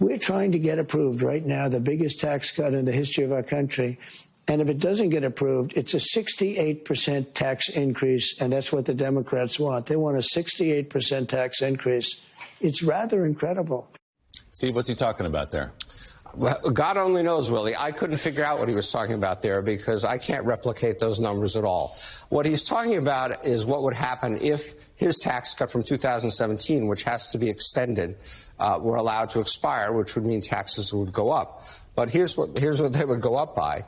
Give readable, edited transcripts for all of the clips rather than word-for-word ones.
We're trying to get approved right now the biggest tax cut in the history of our country. And if it doesn't get approved, it's a 68% tax increase, and that's what the Democrats want. They want a 68% tax increase. It's rather incredible. Steve, what's he talking about there? Well, God only knows, Willie. I couldn't figure out what he was talking about there because I can't replicate those numbers at all. What he's talking about is what would happen if his tax cut from 2017, which has to be extended, were allowed to expire, which would mean taxes would go up. But here's what they would go up by.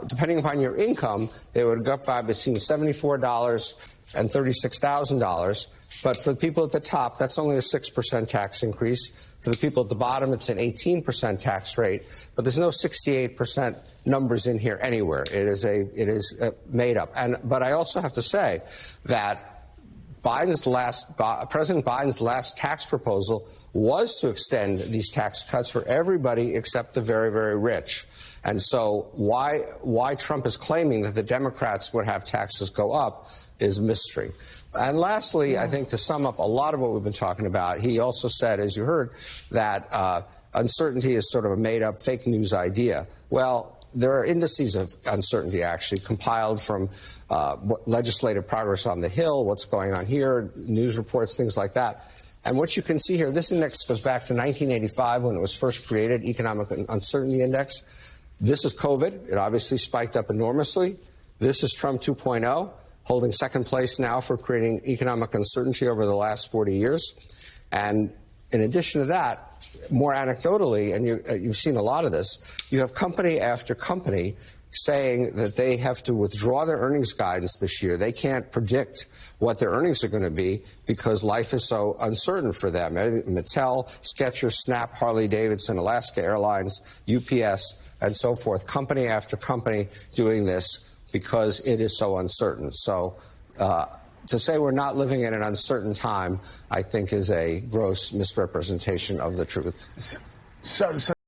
Depending upon your income, they would go up by between $74 and $36,000. But for the people at the top, that's only a 6% tax increase. For the people at the bottom, it's an 18% tax rate. But there's no 68% numbers in here anywhere. It is made up. But I also have to say that President Biden's last tax proposal was to extend these tax cuts for everybody except the very, very rich. And so why Trump is claiming that the Democrats would have taxes go up is a mystery. And lastly, I think to sum up a lot of what we've been talking about, he also said, as you heard, that uncertainty is sort of a made-up fake news idea. Well, there are indices of uncertainty, actually, compiled from legislative progress on the Hill, what's going on here, news reports, things like that. And what you can see here, this index goes back to 1985 when it was first created, Economic Uncertainty Index. This is COVID. It obviously spiked up enormously. This is Trump 2.0, holding second place now for creating economic uncertainty over the last 40 years. And in addition to that, more anecdotally, and you've seen a lot of this, you have company after company saying that they have to withdraw their earnings guidance this year. They can't predict what their earnings are going to be because life is so uncertain for them. Mattel, Skechers, Snap, Harley-Davidson, Alaska Airlines, UPS, and so forth. Company after company doing this because it is so uncertain. So to say we're not living in an uncertain time, I think, is a gross misrepresentation of the truth.